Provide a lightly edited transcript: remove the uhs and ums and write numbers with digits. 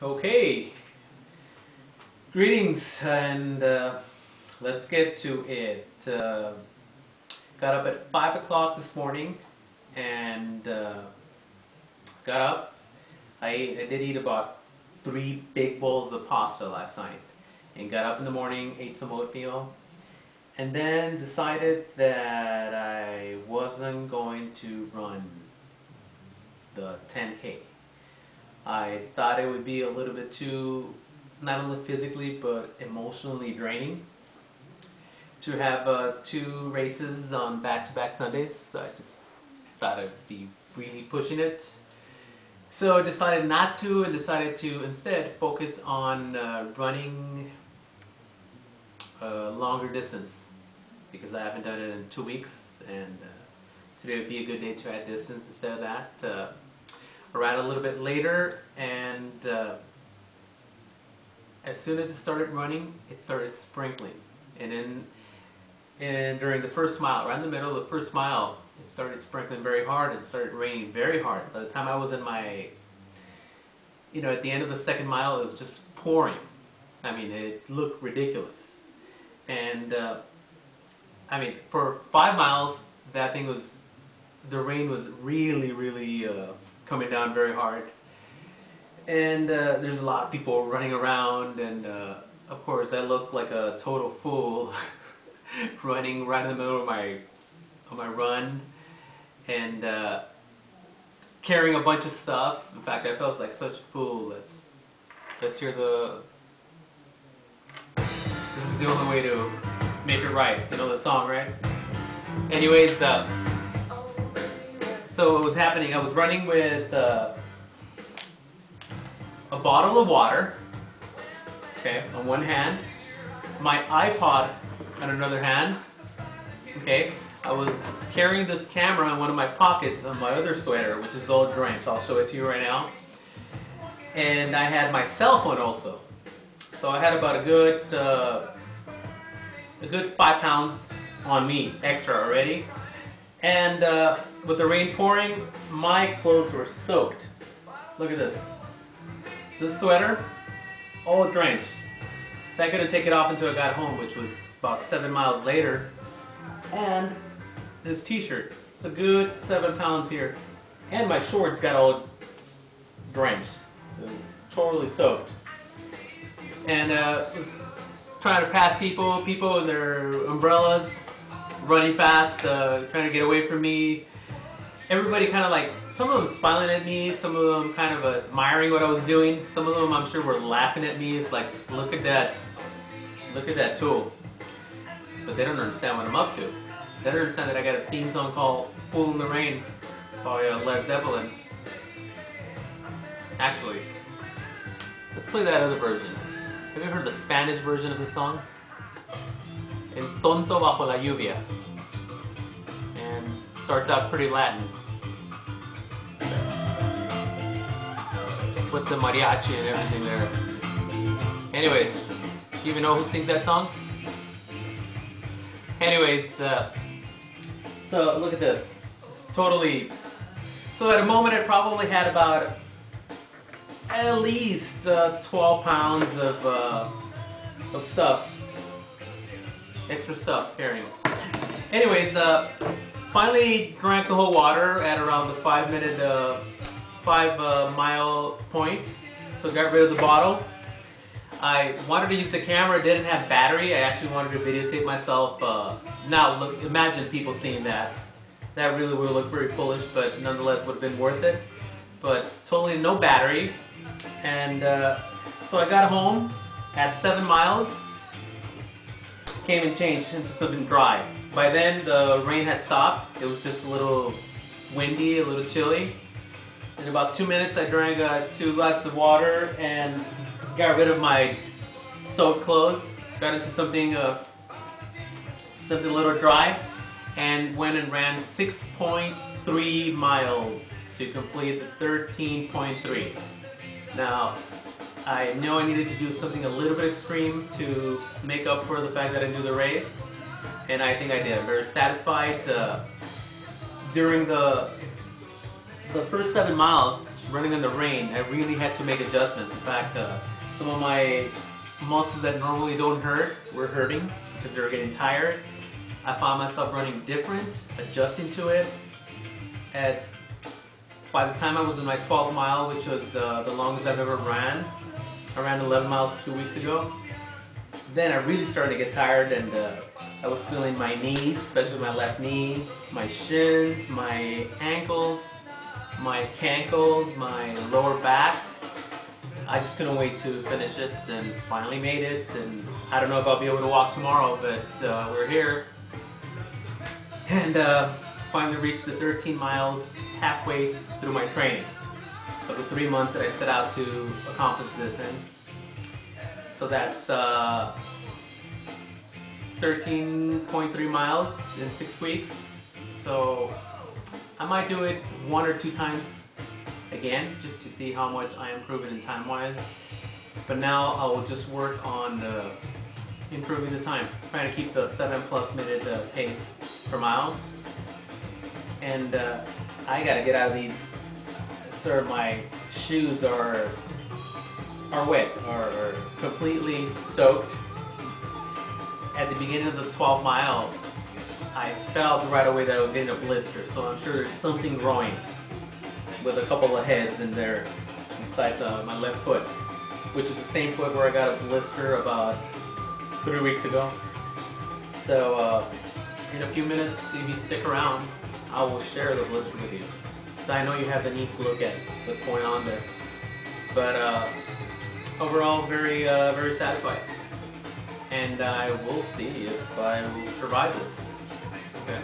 Okay, greetings and let's get to it. Got up at 5 o'clock this morning and got up. I did eat about 3 big bowls of pasta last night and got up in the morning, ate some oatmeal, and then decided that I wasn't going to run the 10K. I thought it would be a little bit too, not only physically, but emotionally draining to have 2 races on back-to-back Sundays. So I just thought I'd be really pushing it. So I decided not to, and decided to instead focus on running a longer distance, because I haven't done it in 2 weeks, and today would be a good day to add distance instead of that. I ran a little bit later, and as soon as it started running, it started sprinkling. And during the first mile, right in the middle of the first mile, it started sprinkling very hard. It started raining very hard. By the time I was in my, at the end of the second mile, it was just pouring. I mean, it looked ridiculous. And for 5 miles, the rain was really coming down very hard. And there's a lot of people running around, and of course I looked like a total fool running right in the middle of my run, and carrying a bunch of stuff. In fact, I felt like such a fool. Let's hear this is the only way to make it right. You know the song, right? Anyways, so what was happening, I was running with a bottle of water, okay, on one hand, my iPod on another hand, okay. I was carrying this camera in one of my pockets on my other sweater, which is all drenched. I'll show it to you right now. And I had my cell phone also. So I had about a good 5 pounds on me, extra already. And with the rain pouring, my clothes were soaked. Look at this. This sweater, all drenched. So I couldn't take it off until I got home, which was about 7 miles later. And this t-shirt, it's a good 7 pounds here. And my shorts got all drenched. It was totally soaked. And was trying to pass people in their umbrellas, running fast, trying to get away from me. Everybody kind of like, some of them smiling at me, some of them kind of admiring what I was doing. Some of them I'm sure were laughing at me. It's like, look at that tool. But they don't understand what I'm up to. They don't understand that I got a theme song called "Fool in the Rain" by Led Zeppelin. Actually, let's play that other version. Have you heard the Spanish version of this song? El tonto bajo la lluvia. And starts out pretty Latin. With the mariachi and everything there. Anyways, do you even know who sings that song? Anyways, so look at this. It's totally... So at a moment I probably had about at least 12 pounds of stuff. Extra stuff carrying. Anyways, finally drank the whole water at around the 5 mile point. So got rid of the bottle. I wanted to use the camera, it didn't have battery. I actually wanted to videotape myself. Now look, imagine people seeing that. That really would look very foolish, but nonetheless would have been worth it. But totally no battery. And so I got home at 7 miles. Came and changed into something dry. By then the rain had stopped. It was just a little windy, a little chilly. In about 2 minutes I drank 2 glasses of water and got rid of my soaked clothes. Got into something a little dry, and went and ran 6.3 miles to complete the 13.3. Now, I know I needed to do something a little bit extreme to make up for the fact that I knew the race, and I think I did. I'm very satisfied. During the first 7 miles, running in the rain, I really had to make adjustments. In fact, some of my muscles that normally don't hurt were hurting because they were getting tired. I found myself running different, adjusting to it. By the time I was in my 12th mile, which was the longest I've ever ran, I ran 11 miles 2 weeks ago. Then I really started to get tired, and I was feeling my knees, especially my left knee, my shins, my ankles, my cankles, my lower back. I just couldn't wait to finish it, and finally made it. And I don't know if I'll be able to walk tomorrow, but we're here. And finally reached the 13 miles halfway through my training of the 3 months that I set out to accomplish this in. So that's 13.3 miles in 6 weeks. So I might do it 1 or 2 times again just to see how much I improve it in time-wise. But now I will just work on improving the time, trying to keep the 7+ minute pace per mile. And I gotta get out of these. Sir, my shoes are wet, are completely soaked. At the beginning of the 12th mile, I felt right away that I was getting a blister, so I'm sure there's something growing with a couple of heads in there inside my left foot, which is the same foot where I got a blister about 3 weeks ago. So in a few minutes, if you stick around, I will share the blister with you. So I know you have the need to look at what's going on there. But overall, very satisfied. And I will see if I will survive this. Okay.